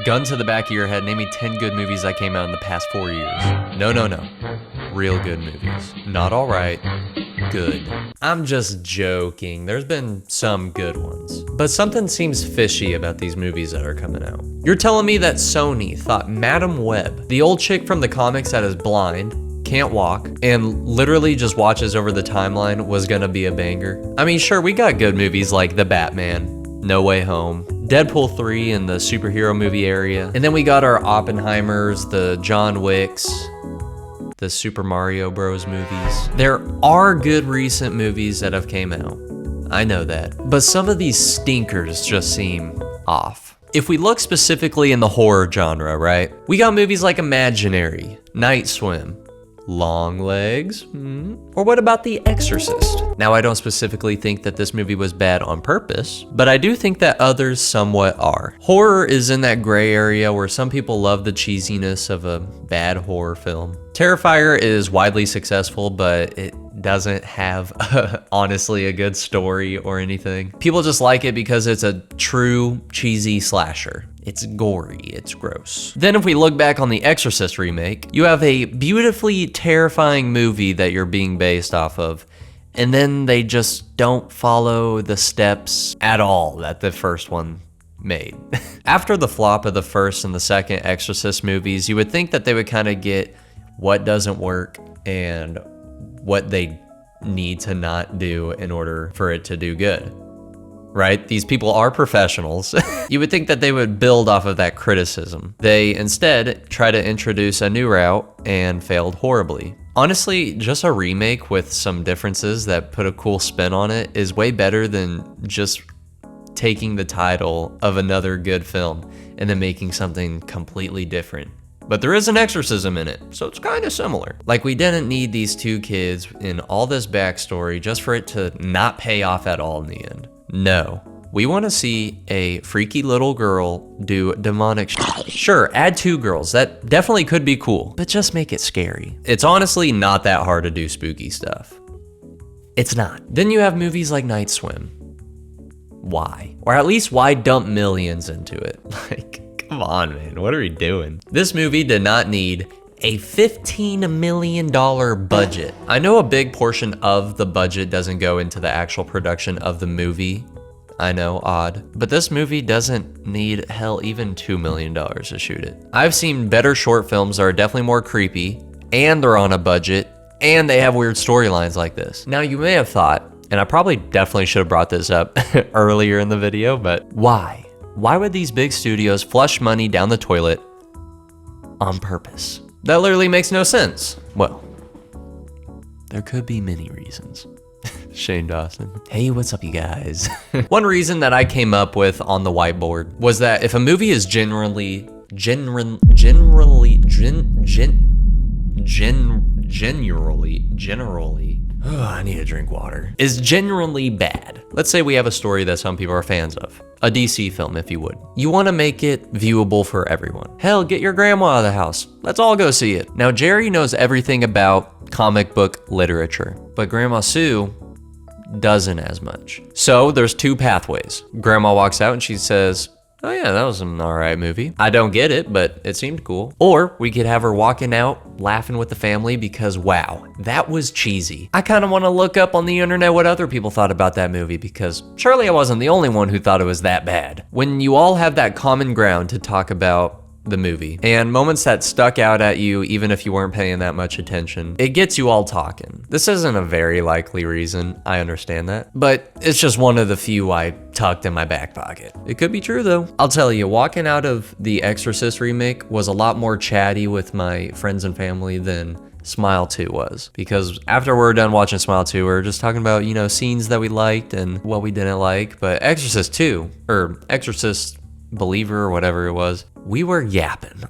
Gun to the back of your head, name me 10 good movies that came out in the past 4 years. No. Real good movies. Not all right, good. I'm just joking. There's been some good ones. But something seems fishy about these movies that are coming out. You're telling me that Sony thought Madam Web, the old chick from the comics that is blind, can't walk, and literally just watches over the timeline was gonna be a banger? I mean, sure, we got good movies like The Batman, No Way Home, Deadpool 3 in the superhero movie area, and then we got our Oppenheimers, the John Wicks, the Super Mario Bros. Movies. There are good recent movies that have came out. I know that. But some of these stinkers just seem off. If we look specifically in the horror genre, right? We got movies like Imaginary, Night Swim, Longlegs, or what about The Exorcist? Now, I don't specifically think that this movie was bad on purpose, but I do think that others somewhat are. Horror is in that gray area where some people love the cheesiness of a bad horror film. Terrifier is widely successful, but it doesn't have, honestly, a good story or anything. People just like it because it's a true cheesy slasher. It's gory, it's gross. Then if we look back on the Exorcist remake, you have a beautifully terrifying movie that you're being based off of, and then they just don't follow the steps at all that the first one made. After the flop of the first and the second Exorcist movies, you would think that they would kind of get what doesn't work and what they need to not do in order for it to do good. Right? These people are professionals. You would think that they would build off of that criticism. They instead try to introduce a new route and failed horribly. Honestly, just a remake with some differences that put a cool spin on it is way better than just taking the title of another good film and then making something completely different. But there is an exorcism in it, so it's kind of similar. Like, we didn't need these two kids in all this backstory just for it to not pay off at all in the end. No, we want to see a freaky little girl do demonic shit. Sure, add 2 girls, that definitely could be cool, but just make it scary. It's honestly not that hard to do spooky stuff. It's not. Then you have movies like Night Swim. Why? Or at least why dump millions into it? Like, come on, man, what are we doing? This movie did not need a $15 million budget. I know a big portion of the budget doesn't go into the actual production of the movie. I know, odd. But this movie doesn't need, hell, even $2 million to shoot it. I've seen better short films that are definitely more creepy, and they're on a budget, and they have weird storylines like this. Now, you may have thought, and I probably definitely should have brought this up earlier in the video, but why? Why would these big studios flush money down the toilet on purpose? That literally makes no sense. Well, there could be many reasons. Shane Dawson. Hey, what's up, you guys? One reason that I came up with on the whiteboard was that if a movie is generally, I need to drink water, is genuinely bad. Let's say we have a story that some people are fans of. A DC film, if you would. You want to make it viewable for everyone. Hell, get your grandma out of the house. Let's all go see it. Now, Jerry knows everything about comic book literature, but Grandma Sue doesn't as much. So there's 2 pathways. Grandma walks out and she says, oh yeah, that was an alright movie. I don't get it, but it seemed cool. Or we could have her walking out, laughing with the family because, wow, that was cheesy. I kind of want to look up on the internet what other people thought about that movie because surely I wasn't the only one who thought it was that bad. When you all have that common ground to talk about the movie and moments that stuck out at you even if you weren't paying that much attention, it gets you all talking. This isn't a very likely reason, I understand that, but it's just one of the few I tucked in my back pocket. It could be true though. I'll tell you, walking out of the Exorcist remake was a lot more chatty with my friends and family than Smile 2 was, because after we're done watching Smile 2, we're just talking about, you know, scenes that we liked and what we didn't like. But Exorcist 2, or Exorcist Believer or whatever it was, we were yapping.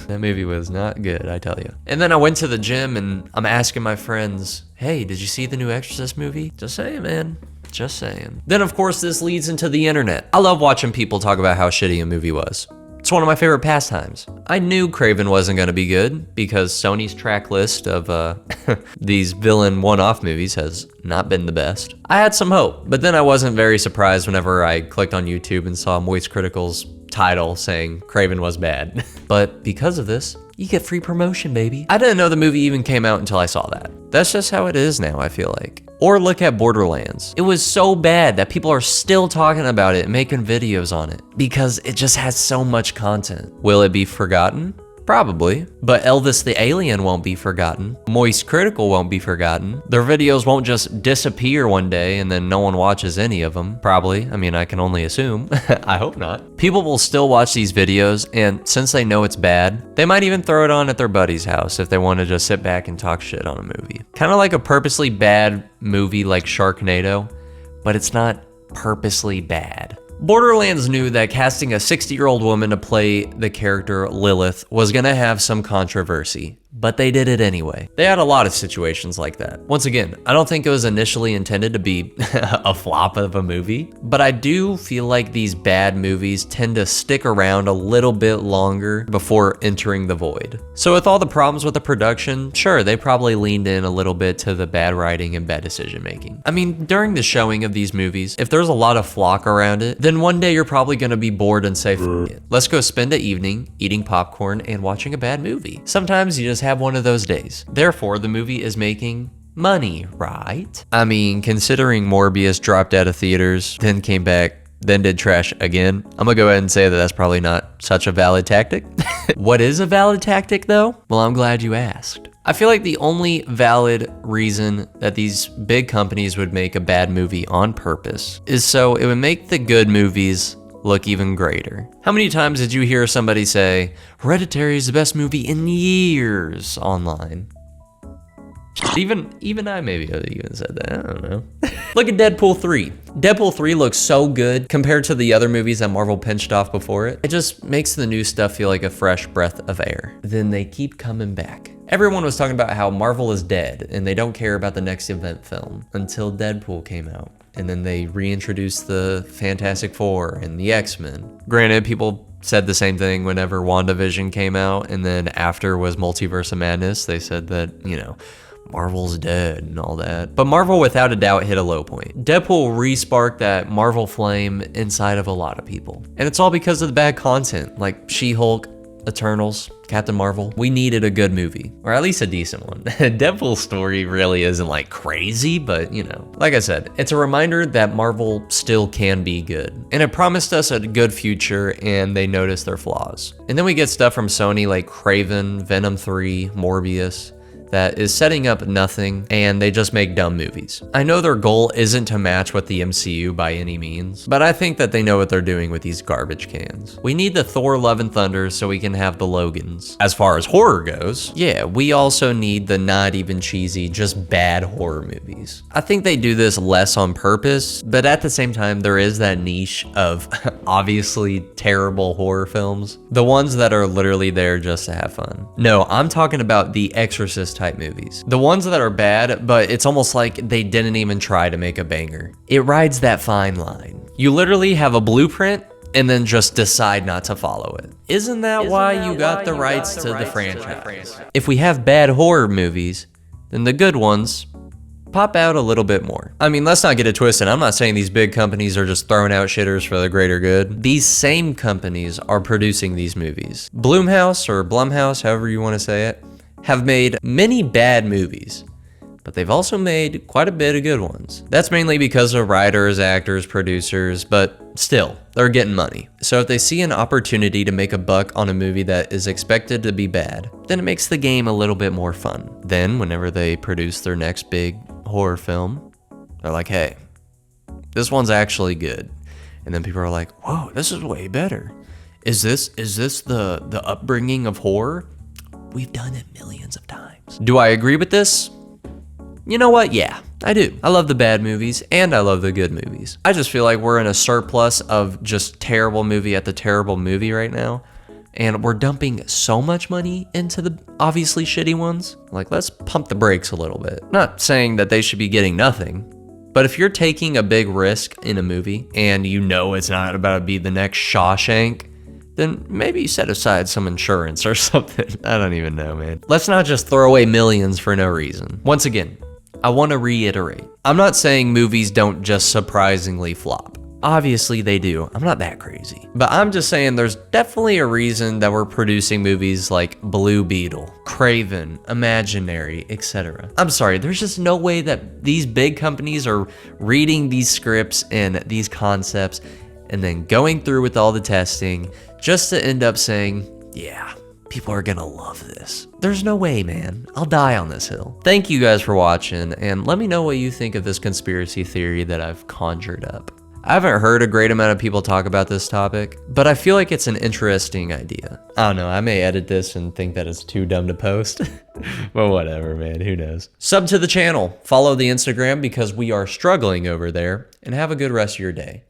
That movie was not good, I tell you. And then I went to the gym and I'm asking my friends, hey, did you see the new Exorcist movie? Just saying, man. Just saying. Then of course this leads into the internet. I love watching people talk about how shitty a movie was. It's one of my favorite pastimes. I knew Craven wasn't gonna be good because Sony's track list of these villain one-off movies has not been the best. I had some hope, but then I wasn't very surprised whenever I clicked on YouTube and saw Moist Critical's title saying Craven was bad. But because of this, you get free promotion, baby. I didn't know the movie even came out until I saw that. That's just how it is now, I feel like. Or look at Borderlands. It was so bad that people are still talking about it and making videos on it because it just has so much content. Will it be forgotten? Probably, but Elvis the Alien won't be forgotten. Moist Critical won't be forgotten. Their videos won't just disappear one day and then no one watches any of them. Probably, I mean, I can only assume. I hope not. People will still watch these videos, and since they know it's bad, they might even throw it on at their buddy's house if they want to just sit back and talk shit on a movie. Kind of like a purposely bad movie like Sharknado, but it's not purposely bad. Borderlands knew that casting a 60-year-old woman to play the character Lilith was gonna have some controversy, but they did it anyway. They had a lot of situations like that. Once again, I don't think it was initially intended to be a flop of a movie, but I do feel like these bad movies tend to stick around a little bit longer before entering the void. So with all the problems with the production, sure, they probably leaned in a little bit to the bad writing and bad decision making. I mean, during the showing of these movies, if there's a lot of flock around it, then one day you're probably gonna be bored and say, "F it. Let's go spend an evening eating popcorn and watching a bad movie." Sometimes you just have one of those days. Therefore, the movie is making money, right? I mean, considering Morbius dropped out of theaters, then came back, then did trash again, I'm gonna go ahead and say that that's probably not such a valid tactic. What is a valid tactic though? Well, I'm glad you asked. I feel like the only valid reason that these big companies would make a bad movie on purpose is so it would make the good movies look even greater. How many times did you hear somebody say, Hereditary is the best movie in years online? Even I maybe even said that, I don't know. Look at Deadpool 3. Deadpool 3 looks so good compared to the other movies that Marvel pinched off before it. It just makes the new stuff feel like a fresh breath of air. Then they keep coming back. Everyone was talking about how Marvel is dead and they don't care about the next event film until Deadpool came out. And then they reintroduced the Fantastic Four and the X-Men. Granted, people said the same thing whenever WandaVision came out, and then after was Multiverse of Madness, they said that, you know, Marvel's dead and all that. But Marvel without a doubt hit a low point. Deadpool re-sparked that Marvel flame inside of a lot of people. And it's all because of the bad content, like She-Hulk, Eternals, Captain Marvel. We needed a good movie, or at least a decent one. Deadpool's story really isn't like crazy, but you know, like I said, it's a reminder that Marvel still can be good. And it promised us a good future, and they noticed their flaws. And then we get stuff from Sony like Craven, Venom 3, Morbius, that is setting up nothing, and they just make dumb movies. I know their goal isn't to match with the MCU by any means, but I think that they know what they're doing with these garbage cans. We need the Thor Love and Thunder so we can have the Logans. As far as horror goes, yeah, we also need the not even cheesy, just bad horror movies. I think they do this less on purpose, but at the same time, there is that niche of obviously terrible horror films. The ones that are literally there just to have fun. No, I'm talking about the Exorcist type movies. The ones that are bad, but it's almost like they didn't even try to make a banger. It rides that fine line. You literally have a blueprint and then just decide not to follow it. Isn't that why you got the rights to the franchise? If we have bad horror movies, then the good ones pop out a little bit more. I mean, let's not get it twisted. I'm not saying these big companies are just throwing out shitters for the greater good. These same companies are producing these movies. Blumhouse or Blumhouse, however you want to say it, have made many bad movies, but they've also made quite a bit of good ones. That's mainly because of writers, actors, producers, but still, they're getting money. So if they see an opportunity to make a buck on a movie that is expected to be bad, then it makes the game a little bit more fun. Then, whenever they produce their next big horror film, they're like, hey, this one's actually good. And then people are like, whoa, this is way better. Is this the upbringing of horror? We've done it millions of times. Do I agree with this? You know what? Yeah, I do. I love the bad movies and I love the good movies. I just feel like we're in a surplus of just terrible movie at the terrible movie right now. And we're dumping so much money into the obviously shitty ones. Like, let's pump the brakes a little bit. Not saying that they should be getting nothing, but if you're taking a big risk in a movie and you know it's not about to be the next Shawshank, then maybe set aside some insurance or something. I don't even know, man. Let's not just throw away millions for no reason. Once again, I want to reiterate, I'm not saying movies don't just surprisingly flop. Obviously they do. I'm not that crazy. But I'm just saying there's definitely a reason that we're producing movies like Blue Beetle, Craven, Imaginary, etc. I'm sorry, there's just no way that these big companies are reading these scripts and these concepts and then going through with all the testing just to end up saying, yeah, people are gonna love this. There's no way, man. I'll die on this hill. Thank you guys for watching, and let me know what you think of this conspiracy theory that I've conjured up. I haven't heard a great amount of people talk about this topic, but I feel like it's an interesting idea. I don't know, I may edit this and think that it's too dumb to post, but whatever, man, who knows. Sub to the channel, follow the Instagram because we are struggling over there, and have a good rest of your day.